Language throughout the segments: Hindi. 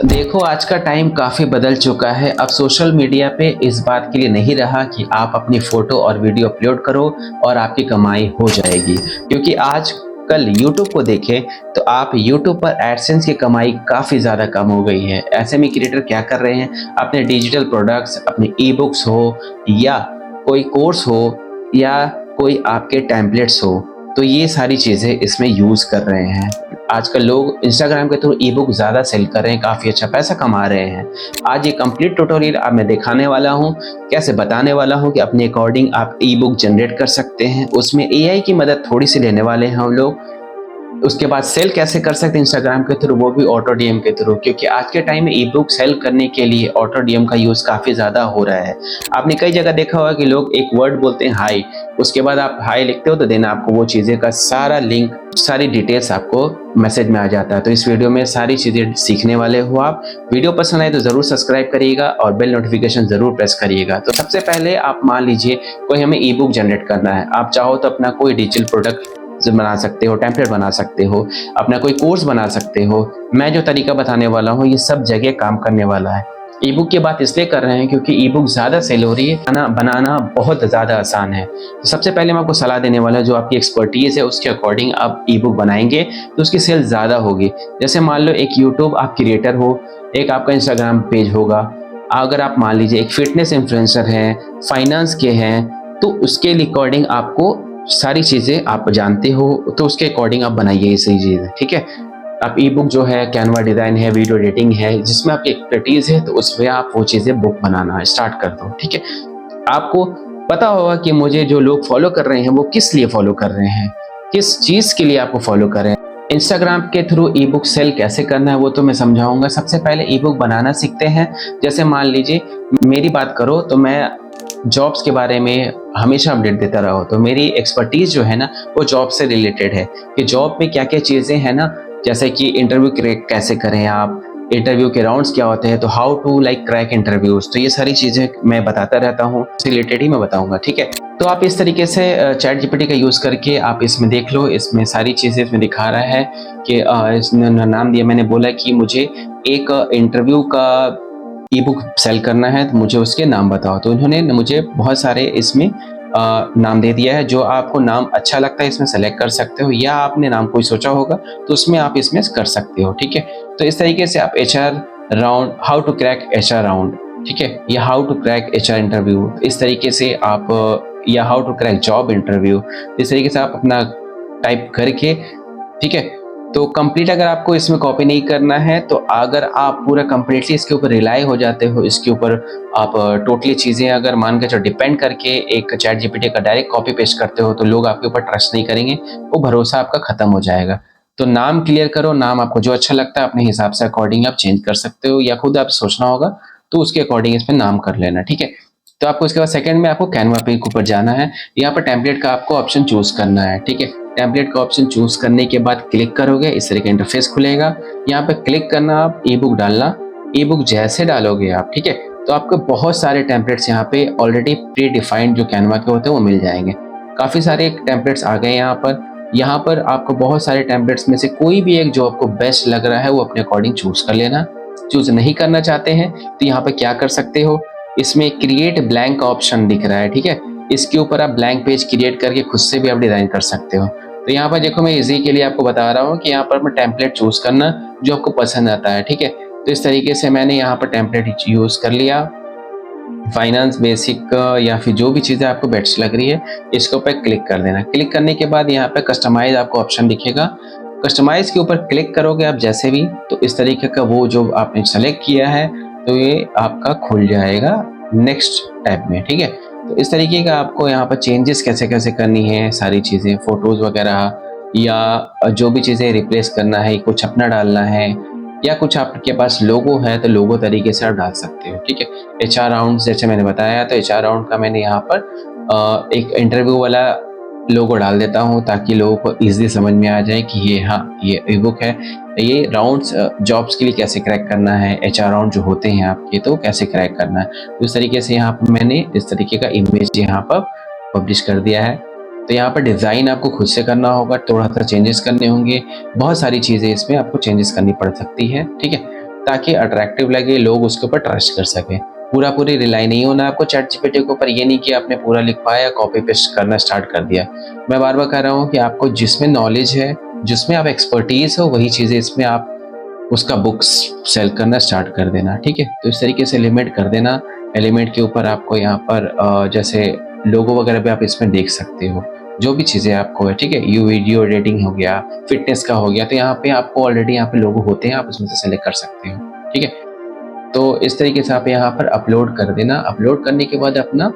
देखो, आज का टाइम काफ़ी बदल चुका है। अब सोशल मीडिया पे इस बात के लिए नहीं रहा कि आप अपनी फ़ोटो और वीडियो अपलोड करो और आपकी कमाई हो जाएगी। क्योंकि आजकल यूट्यूब को देखें तो आप यूट्यूब पर एडसेंस की कमाई काफ़ी ज़्यादा कम हो गई है। ऐसे में क्रिएटर क्या कर रहे हैं, अपने डिजिटल प्रोडक्ट्स, अपने ई-बुक्स हो या कोई कोर्स हो या कोई आपके टेम्पलेट्स हो, तो ये सारी चीज़ें इसमें यूज़ कर रहे हैं। आजकल लोग इंस्टाग्राम के थ्रू ई बुक ज़्यादा सेल कर रहे हैं, काफ़ी अच्छा पैसा कमा रहे हैं। आज ये कंप्लीट ट्यूटोरियल अब मैं दिखाने वाला हूँ, कैसे बताने वाला हूँ कि अपने अकॉर्डिंग आप ई बुक जनरेट कर सकते हैं। उसमें एआई की मदद थोड़ी सी लेने वाले हैं हम लोग। उसके बाद सेल कैसे कर सकते हैं इंस्टाग्राम के थ्रू, वो भी ऑटो डीएम के थ्रू, क्योंकि आज के टाइम में ई बुक सेल करने के लिए ऑटो डीएम का यूज़ काफ़ी ज़्यादा हो रहा है। आपने कई जगह देखा होगा कि लोग एक वर्ड बोलते हैं हाई, उसके बाद आप हाई लिखते हो तो देन आपको वो चीज़ें का सारा लिंक, सारी डिटेल्स आपको मैसेज में आ जाता है। तो इस वीडियो में सारी चीज़ें सीखने वाले हो आप। वीडियो पसंद आए तो ज़रूर सब्सक्राइब करिएगा और बेल नोटिफिकेशन ज़रूर प्रेस करिएगा। तो सबसे पहले आप मान लीजिए कोई हमें ई बुक जनरेट करना है। आप चाहो तो अपना कोई डिजिटल प्रोडक्ट बना सकते हो, टेम्पलेट बना सकते हो, अपना कोई कोर्स बना सकते हो। मैं जो तरीका बताने वाला हूँ ये सब जगह काम करने वाला है। ई बुक की बात इसलिए कर रहे हैं क्योंकि ई बुक ज़्यादा सेल हो रही है, बनाना बहुत ज़्यादा आसान है। तो सबसे पहले मैं आपको सलाह देने वाला, जो आपकी एक्सपर्टीज़ है उसके अकॉर्डिंग आप ई बुक बनाएंगे तो उसकी सेल ज़्यादा होगी। जैसे मान लो एक यूट्यूब आप क्रिएटर हो, एक आपका इंस्टाग्राम पेज होगा। अगर आप मान लीजिए एक फिटनेस इन्फ्लुएंसर हैं, फाइनेंस के हैं, तो उसके अकॉर्डिंग आपको सारी चीज़ें आप जानते हो, तो उसके अकॉर्डिंग आप बनाइए ये सही चीज़ है, ठीक है। आप ई बुक जो है, कैनवा डिज़ाइन है, वीडियो एडिटिंग है, जिसमें आपकी एक्सपर्टीज़ है तो उसमें आप वो चीज़ें बुक बनाना स्टार्ट कर दो, ठीक है। आपको पता होगा कि मुझे जो लोग फॉलो कर रहे हैं वो किस लिए फॉलो कर रहे हैं, किस चीज़ के लिए आपको फॉलो कर रहे हैं। इंस्टाग्राम के थ्रू ई बुक सेल कैसे करना है वो तो मैं समझाऊंगा। सबसे पहले ई बुक बनाना सीखते हैं। जैसे मान लीजिए मेरी बात करो तो मैं जॉब्स के बारे में हमेशा अपडेट देता रहा हूँ, तो मेरी एक्सपर्टीज़ जो है ना वो जॉब से रिलेटेड है कि जॉब में क्या क्या चीज़ें हैं ना, जैसे कि इंटरव्यू क्रैक कैसे करें आप, इंटरव्यू के राउंड्स क्या होते हैं, तो how to like crack interviews, तो ये सारी चीज़ें मैं बताता रहता हूँ, इससे रिलेटेड ही मैं बताऊँगा, ठीक है। तो आप इस तरीके से चैट जीपीटी का यूज़ करके आप इसमें देख लो, इसमें सारी चीज़ें इसमें दिखा रहा है कि इसने नाम दिया, मैंने बोला कि मुझे एक इंटरव्यू का ई बुक सेल करना है तो मुझे उसके नाम बताओ, तो उन्होंने मुझे बहुत सारे इसमें नाम दे दिया है। जो आपको नाम अच्छा लगता है इसमें सेलेक्ट कर सकते हो, या आपने नाम कोई सोचा होगा तो उसमें आप इसमें कर सकते हो, ठीक है। तो इस तरीके से आप HR round, how to crack HR round, ठीक है, या how to crack HR interview, इस तरीके से आप, या how to crack job interview, इस तरीके से आप अपना टाइप करके, ठीक है। तो कंप्लीट अगर आपको इसमें कॉपी नहीं करना है, तो अगर आप पूरा कंप्लीटली इसके ऊपर रिलाई हो जाते हो, इसके ऊपर आप टोटली चीज़ें अगर मान के चलो डिपेंड करके एक चैट जीपीटी का डायरेक्ट कॉपी पेस्ट करते हो, तो लोग आपके ऊपर ट्रस्ट नहीं करेंगे, वो भरोसा आपका खत्म हो जाएगा। तो नाम क्लियर करो, नाम आपको जो अच्छा लगता है अपने हिसाब से अकॉर्डिंग आप चेंज कर सकते हो, या खुद आप सोचना होगा तो उसके अकॉर्डिंग इसमें नाम कर लेना, ठीक है। तो आपको इसके बाद सेकंड में आपको कैनवा पे ऊपर जाना है, यहाँ पर टेम्पलेट का आपको ऑप्शन चूज करना है, ठीक है। टेम्पलेट का ऑप्शन चूज करने के बाद क्लिक करोगे, इस तरह का इंटरफेस खुलेगा। यहाँ पे क्लिक करना, आप ई बुक डालना। ई बुक जैसे डालोगे आप, ठीक है, तो आपको बहुत सारे टेम्पलेट्स यहाँ पे ऑलरेडी प्री डिफाइंड जो कैनवा के होते हैं वो मिल जाएंगे। काफ़ी सारे टेम्पलेट्स आ गए यहाँ पर। यहाँ पर आपको बहुत सारे टेम्पलेट्स में से कोई भी एक जो आपको बेस्ट लग रहा है वो अपने अकॉर्डिंग चूज कर लेना। चूज नहीं करना चाहते हैं तो यहाँ पर क्या कर सकते हो, इसमें क्रिएट ब्लैंक ऑप्शन दिख रहा है, ठीक है, इसके ऊपर आप ब्लैंक पेज क्रिएट करके खुद से भी आप डिज़ाइन कर सकते हो। तो यहाँ पर देखो मैं इजी के लिए आपको बता रहा हूँ कि यहाँ पर मैं टेम्पलेट चूज करना जो आपको पसंद आता है, ठीक है। तो इस तरीके से मैंने यहाँ पर टेम्पलेट यूज कर लिया। फाइनेंस बेसिक या फिर जो भी चीज़ें आपको बेस्ट लग रही है इसके ऊपर क्लिक कर देना। क्लिक करने के बाद यहाँ पे कस्टमाइज आपको ऑप्शन दिखेगा। कस्टमाइज के ऊपर क्लिक करोगे आप जैसे भी, तो इस तरीके का वो जो आपने सेलेक्ट किया है तो ये आपका खुल जाएगा नेक्स्ट टैब में, ठीक है। तो इस तरीके का आपको यहाँ पर चेंजेस कैसे कैसे करनी है, सारी चीज़ें फोटोज़ वगैरह, या जो भी चीज़ें रिप्लेस करना है, कुछ अपना डालना है, या कुछ आपके पास लोगो है तो लोगो तरीके से आप डाल सकते हो, ठीक है। एचआर राउंड जैसे मैंने बताया, तो एचआर राउंड का मैंने यहाँ पर एक इंटरव्यू वाला लोगो डाल देता हूँ ताकि लोगों को इजीली समझ में आ जाए कि ये, हाँ, ये ई बुक है। ये राउंड्स जॉब्स के लिए कैसे क्रैक करना है, एचआर राउंड जो होते हैं आपके तो कैसे क्रैक करना है। तो इस तरीके से यहाँ पर मैंने इस तरीके का इमेज यहाँ पर पब्लिश कर दिया है। तो यहाँ पर डिज़ाइन आपको खुद से करना होगा, थोड़ा सा चेंजेस करने होंगे, बहुत सारी चीज़ें इसमें आपको चेंजेस करनी पड़ सकती है, ठीक है। ताकि अट्रैक्टिव लगे, लोग उसके ऊपर ट्रस्ट कर सकें। पूरी रिलाई नहीं होना आपको चैट जीपीटी के ऊपर, ये नहीं कि आपने पूरा लिखवाया कॉपी पेस्ट करना स्टार्ट कर दिया। मैं बार बार कह रहा हूँ कि आपको जिसमें नॉलेज है, जिसमें आप एक्सपर्टीज हो, वही चीज़ें इसमें आप उसका बुक्स सेल करना स्टार्ट कर देना, ठीक है। तो इस तरीके से लिमिट कर देना। एलिमेंट के ऊपर आपको यहाँ पर जैसे लोगो वगैरह भी आप इसमें देख सकते हो, जो भी चीज़ें आपको है, ठीक है। यू वीडियो एडिटिंग हो गया, फिटनेस का हो गया, तो यहाँ पे आपको ऑलरेडी यहाँ पे लोगो होते हैं, आप उसमें से सेलेक्ट कर सकते हो, ठीक है। तो इस तरीके से आप यहाँ पर अपलोड कर देना। अपलोड करने के बाद अपना,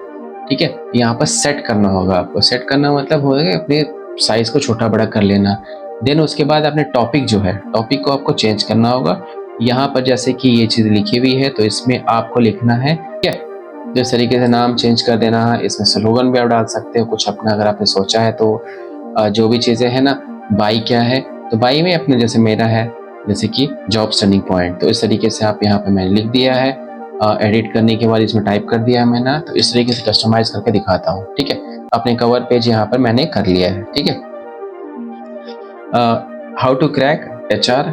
ठीक है, यहाँ पर सेट करना होगा आपको। सेट करना मतलब होगा अपने साइज को छोटा बड़ा कर लेना। देन उसके बाद अपने टॉपिक जो है, टॉपिक को आपको चेंज करना होगा। यहाँ पर जैसे कि ये चीज़ लिखी हुई है, तो इसमें आपको लिखना है, ठीक है। इस तरीके से नाम चेंज कर देना है। इसमें स्लोगन भी आप डाल सकते हो कुछ अपना, अगर आपने सोचा है तो। जो भी चीज़ें हैं ना, बाई क्या है, तो बाई में अपने जैसे मेरा है, जैसे कि जॉब टर्निंग पॉइंट, तो इस तरीके से आप यहाँ पे मैंने लिख दिया है। एडिट करने के बाद इसमें टाइप कर दिया है मैंने, तो इस तरीके से कस्टमाइज करके दिखाता हूँ, ठीक है। अपने कवर पेज यहाँ पर मैंने कर लिया है, ठीक है। How to crack HR,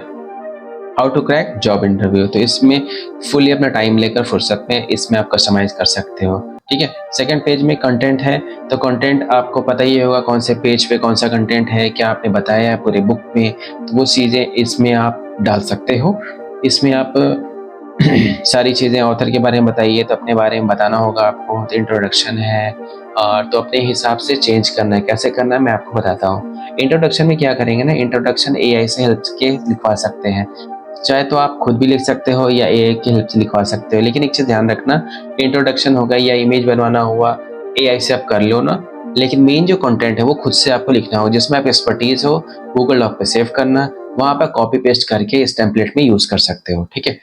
how to crack job interview, तो इसमें फुली अपना टाइम लेकर फुर्सत में इसमें आप कस्टमाइज कर सकते हो, ठीक है। सेकंड पेज में कंटेंट है, तो कंटेंट आपको पता ही होगा कौन से पेज पे कौन सा कंटेंट है, क्या आपने बताया है पूरे बुक में, तो वो चीज़ें इसमें आप डाल सकते हो। इसमें आप सारी चीज़ें ऑथर के बारे में बताइए, तो अपने बारे में बताना होगा आपको, तो इंट्रोडक्शन है, और तो अपने हिसाब से चेंज करना है। कैसे करना है मैं आपको बताता हूँ। इंट्रोडक्शन में क्या करेंगे ना, इंट्रोडक्शन AI से हेल्प के लिखवा सकते हैं, चाहे तो आप खुद भी लिख सकते हो या AI की हेल्प से लिखवा सकते हो। लेकिन एक चीज़ ध्यान रखना, इंट्रोडक्शन होगा या इमेज बनवाना हुआ, AI से आप कर लो ना, लेकिन मेन जो कंटेंट है वो खुद से आपको लिखना हो, जिसमें आप एक्सपर्टीज हो। गूगल डॉक पे सेव करना, वहाँ पर कॉपी पेस्ट करके इस टेम्पलेट में यूज़ कर सकते हो, ठीक है।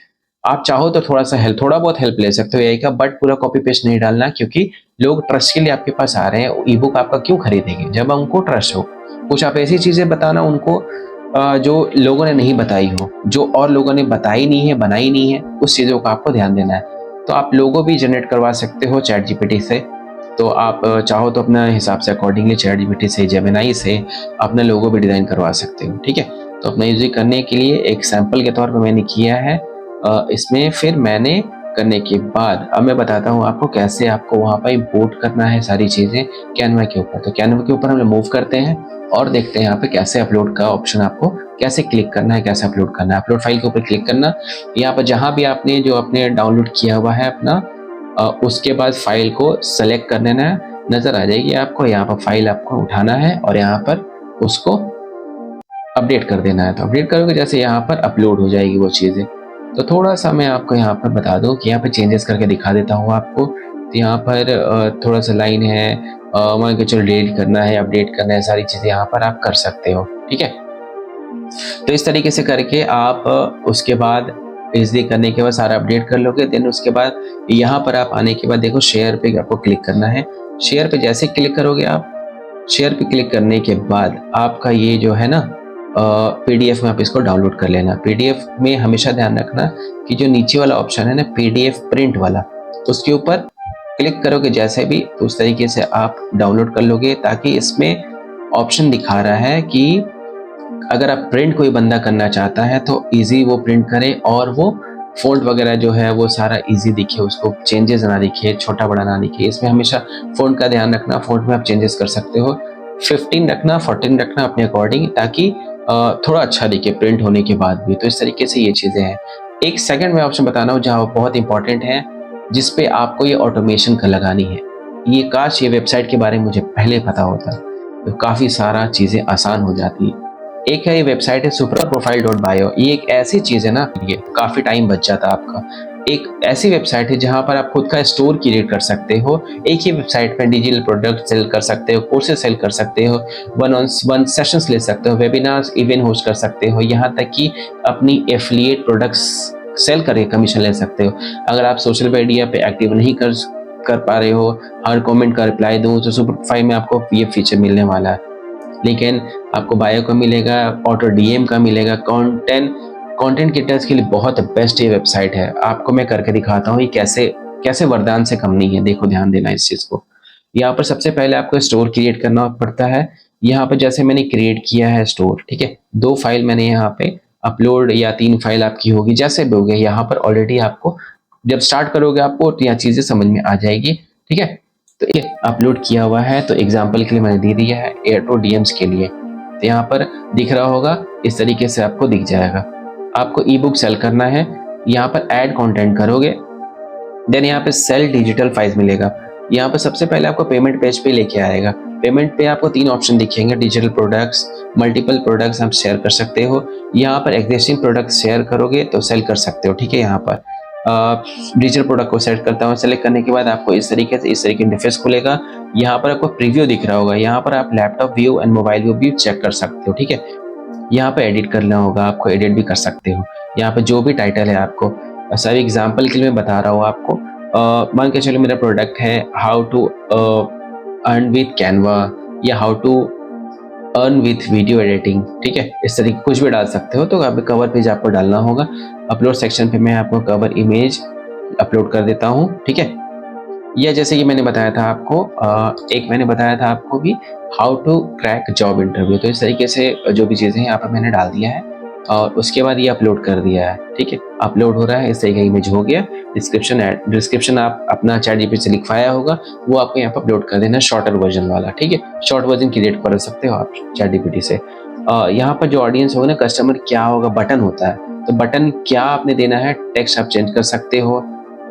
आप चाहो तो थोड़ा बहुत हेल्प ले सकते हो AI का, बट पूरा कॉपी पेस्ट नहीं डालना, क्योंकि लोग ट्रस्ट के लिए आपके पास आ रहे हैं। ई बुक आपका क्यों खरीदेंगे जब उनको ट्रस्ट हो। कुछ आप ऐसी चीज़ें बताना उनको जो लोगों ने नहीं बताई हो, जो और लोगों ने बताई नहीं है, बनाई नहीं है, उस चीज़ों का आपको ध्यान देना है। तो आप लोगो भी जनरेट करवा सकते हो चैट जीपीटी से। तो आप चाहो तो अपना हिसाब से अकॉर्डिंगली चैट जीपीटी से, जेमिनी से अपना लोगो भी डिज़ाइन करवा सकते हो, ठीक है। तो अपना यूज़ करने के लिए एक सैंपल के तौर पर मैंने किया है। इसमें फिर मैंने करने के बाद अब मैं बताता हूँ आपको कैसे आपको वहाँ पर इंपोर्ट करना है सारी चीज़ें कैनवा के ऊपर। तो कैनवा के ऊपर हम मूव करते हैं और देखते हैं यहाँ पे कैसे अपलोड का ऑप्शन, आपको कैसे क्लिक करना है, कैसे अपलोड करना है। अपलोड फाइल के ऊपर क्लिक करना, यहाँ पर जहाँ भी आपने जो अपने डाउनलोड किया हुआ है अपना, उसके बाद फाइल को सेलेक्ट कर लेना है। नज़र आ जाएगी आपको, यहाँ पर फाइल आपको उठाना है और यहाँ पर उसको अपडेट कर देना है। तो अपडेट करोगे जैसे यहाँ पर अपलोड हो जाएगी वो चीज़ें। तो थोड़ा सा मैं आपको यहाँ पर बता दूँ कि यहाँ पर चेंजेस करके दिखा देता हूँ आपको। तो यहाँ पर थोड़ा सा लाइन है, मान के चलो डिलीट करना है, अपडेट करना है, सारी चीज़ें यहाँ पर आप कर सकते हो, ठीक है। तो इस तरीके से करके आप उसके बाद इजली करने के बाद सारा अपडेट कर लोगे। देन उसके बाद यहाँ पर आप आने के बाद देखो शेयर पे आपको क्लिक करना है। शेयर पे जैसे क्लिक करोगे आप, शेयर पे क्लिक करने के बाद आपका ये जो है ना PDF में आप इसको डाउनलोड कर लेना। PDF में हमेशा ध्यान रखना कि जो नीचे वाला ऑप्शन है ना PDF प्रिंट वाला, उसके ऊपर क्लिक करोगे जैसे भी, तो उस तरीके से आप डाउनलोड कर लोगे। ताकि इसमें ऑप्शन दिखा रहा है कि अगर आप प्रिंट कोई बंदा करना चाहता है तो इजी वो प्रिंट करे, और वो फ़ॉन्ट वगैरह जो है वो सारा इजी दिखे, उसको चेंजेस ना दिखे, छोटा बड़ा ना दिखे। इसमें हमेशा फ़ॉन्ट का ध्यान रखना, फ़ॉन्ट में आप चेंजेस कर सकते हो, 15 रखना, 14 रखना अपने अकॉर्डिंग, ताकि थोड़ा अच्छा दिखे प्रिंट होने के बाद भी। तो इस तरीके से ये चीज़ें हैं। एक सेकंड में ऑप्शन बताना हूँ जहाँ बहुत इंपॉर्टेंट है, जिस पे आपको ये ऑटोमेशन का लगानी है। ये काश ये वेबसाइट के बारे में मुझे पहले पता होता, तो काफ़ी सारा चीज़ें आसान हो जाती। एक है ये वेबसाइट है supraprofile.bio। ये एक ऐसी चीज़ है ना, ये काफ़ी टाइम बच जाता आपका। एक ऐसी वेबसाइट है जहाँ पर आप खुद का स्टोर क्रिएट कर सकते हो। एक ही वेबसाइट पर डिजिटल प्रोडक्ट सेल कर सकते हो, कोर्सेज सेल कर सकते हो, 1-on-1 सेशंस ले सकते हो, वेबिनार्स इवेंट होस्ट कर सकते हो, यहाँ तक कि अपनी एफिलिएट प्रोडक्ट्स सेल करके कमीशन ले सकते हो। अगर आप सोशल मीडिया पे एक्टिव नहीं कर पा रहे हो, हर कमेंट का रिप्लाई दूँ, तो सुपर प्रोफाइल में आपको ये फीचर मिलने वाला है। लेकिन आपको बायो का मिलेगा, ऑटो DM का मिलेगा। कंटेंट क्रिएटर्स के लिए बहुत बेस्ट ये वेबसाइट है। आपको मैं करके दिखाता हूँ ये कैसे वरदान से कम नहीं है। देखो ध्यान देना इस चीज़ को। यहाँ पर सबसे पहले आपको स्टोर क्रिएट करना पड़ता है। यहाँ पर जैसे मैंने क्रिएट किया है स्टोर, ठीक है, 2 फाइल मैंने यहाँ पे अपलोड या 3 फाइल आपकी होगी, जैसे भी होगी यहाँ पर ऑलरेडी आपको जब स्टार्ट करोगे आपको तो यहाँ चीज़ें समझ में आ जाएगी। ठीक है, तो ये अपलोड किया हुआ है, तो एग्जाम्पल के लिए मैंने दे दिया है एयरटो डीएम्स के लिए। तो यहाँ पर दिख रहा होगा, इस तरीके से आपको दिख जाएगा। आपको ई बुक सेल करना है, यहाँ पर ऐड कंटेंट करोगे, देन यहाँ पे सेल डिजिटल फाइल्स मिलेगा। यहाँ पर सबसे पहले आपको पेमेंट पेज पे लेके आएगा। पेमेंट पे आपको 3 ऑप्शन दिखेंगे, डिजिटल प्रोडक्ट्स, मल्टीपल प्रोडक्ट्स आप शेयर कर सकते हो। यहाँ पर एग्जिस्टिंग प्रोडक्ट शेयर करोगे तो सेल कर सकते हो। ठीक है, यहाँ पर डिजिटल प्रोडक्ट को सेलेक्ट करता हूँ। सेलेक्ट करने के बाद आपको इस तरीके इंटरफेस खुलेगा। यहाँ पर आपको प्रीव्यू दिख रहा होगा, यहाँ पर आप laptop view and mobile view भी चेक कर सकते हो। ठीक है, यहाँ पर एडिट करना होगा, आपको एडिट भी कर सकते हो। यहाँ पर जो भी टाइटल है आपको, सभी एग्जाम्पल के लिए मैं बता रहा हूँ आपको। मान के चलो मेरा प्रोडक्ट है how to earn with Canva या how to earn with video editing. ठीक है, इस तरीके कुछ भी डाल सकते हो। तो अभी कवर पेज आपको डालना होगा। अपलोड सेक्शन पे मैं आपको कवर इमेज अपलोड कर देता हूँ। ठीक है, या जैसे कि मैंने बताया था आपको, एक मैंने बताया था आपको भी how to crack job interview. तो इस तरीके से जो भी चीज़ें हैं यहाँ पर मैंने डाल दिया है और उसके बाद ये अपलोड कर दिया है। ठीक है, अपलोड हो रहा है, इस तरीके का इमेज हो गया। डिस्क्रिप्शन आप अपना ChatGPT से लिखवाया होगा, वो आपको यहाँ पर अपलोड कर देना, शॉर्टर वर्जन वाला। ठीक है, शॉर्ट वर्जन क्रिएट कर सकते हो आप ChatGPT से। यहाँ पर जो ऑडियंस होगा ना, कस्टमर क्या होगा, बटन होता है। तो बटन क्या आपने देना है, टेक्स्ट आप चेंज कर सकते हो।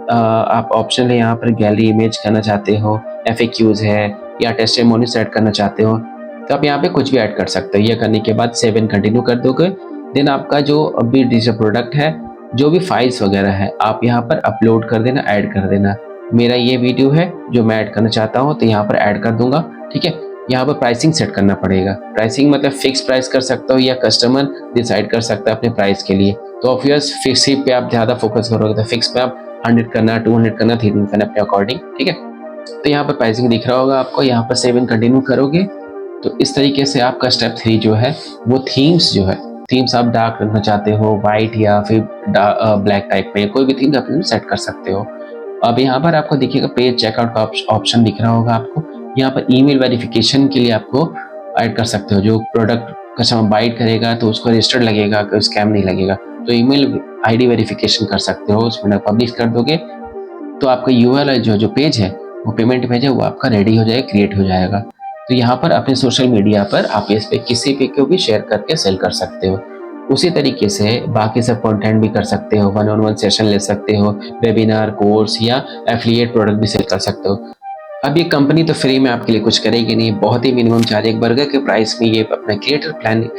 आप ऑप्शन है यहाँ पर गैलरी इमेज करना चाहते हो, FAQs है या टेस्टिमोनियल्स ऐड करना चाहते हो, तो आप यहाँ पे कुछ भी ऐड कर सकते हो। ये करने के बाद सेव एंड कंटिन्यू कर दोगे। देन आपका जो अभी डिजिटल प्रोडक्ट है, जो भी फाइल्स वगैरह है, आप यहाँ पर अपलोड कर देना, ऐड कर देना। मेरा ये वीडियो है जो मैं ऐड करना चाहता हूँ, तो यहाँ पर ऐड कर दूंगा। ठीक है, यहाँ पर प्राइसिंग सेट करना पड़ेगा। प्राइसिंग मतलब फिक्स प्राइस कर सकता हो या कस्टमर डिसाइड कर सकता है अपने प्राइस के लिए। तो ऑब्वियस फिक्स ही पे आप ज़्यादा फोकस करोगे, तो फिक्स पे आप 100 करना, 200 करना, 300 करना अपने अकॉर्डिंग। ठीक है, तो यहाँ पर प्राइसिंग दिख रहा होगा आपको। यहाँ पर सेव एंड कंटिन्यू करोगे तो इस तरीके से आपका स्टेप 3 जो है वो थीम्स जो है, थीम्स आप डार्क रखना चाहते हो, वाइट या फिर ब्लैक टाइप में, कोई भी थीम आप सेट कर सकते हो। अब यहाँ पर आपको दिखेगा पेज चेकआउट का ऑप्शन दिख रहा होगा आपको। यहाँ पर ईमेल वेरिफिकेशन के लिए आपको ऐड कर सकते हो। जो प्रोडक्ट कस्टमर बाइट करेगा तो उसको रजिस्टर्ड लगेगा, कोई स्कैम नहीं लगेगा। तो ईमेल ID वेरिफिकेशन कर सकते हो, उसमें पब्लिश कर दोगे तो आपका URL जो पेज है, वो पेमेंट पेज है, वो आपका रेडी हो जाएगा, क्रिएट हो जाएगा। तो यहाँ पर अपने सोशल मीडिया पर आप इस पे किसी पे को भी शेयर करके सेल कर सकते हो। उसी तरीके से बाकी सब कंटेंट भी कर सकते हो, 1-on-1 सेशन ले सकते हो, वेबिनार, कोर्स या एफिलिएट प्रोडक्ट भी सेल कर सकते हो। अब ये कंपनी तो फ्री में आपके लिए कुछ करेगी नहीं, बहुत ही मिनिमम चार्ज, एक बर्गर के प्राइस में ये अपना क्रिएटर प्लान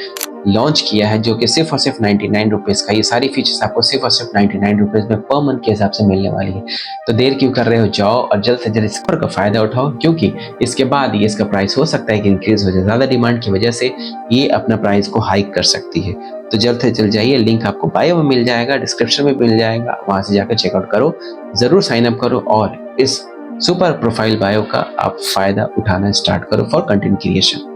लॉन्च किया है, जो कि सिर्फ और सिर्फ 99 रुपीज़ का। ये सारी फीचर्स आपको सिर्फ और सिर्फ 99 रुपीज़ में पर मंथ के हिसाब से मिलने वाली है। तो देर क्यों कर रहे हो, जाओ और जल्द से जल्द इस ऑफर का फायदा उठाओ, क्योंकि इसके बाद ये इसका प्राइस हो सकता है कि इंक्रीज हो जाए। ज़्यादा डिमांड की वजह से ये अपना प्राइस को हाइक कर सकती है। तो जल्द से जल्द जाइए, लिंक आपको बायो में मिल जाएगा, डिस्क्रिप्शन में मिल जाएगा, वहाँ से जाकर चेकआउट करो, ज़रूर साइन अप करो और इस सुपर प्रोफाइल बायो का आप फायदा उठाना स्टार्ट करो फॉर कंटेंट क्रिएशन।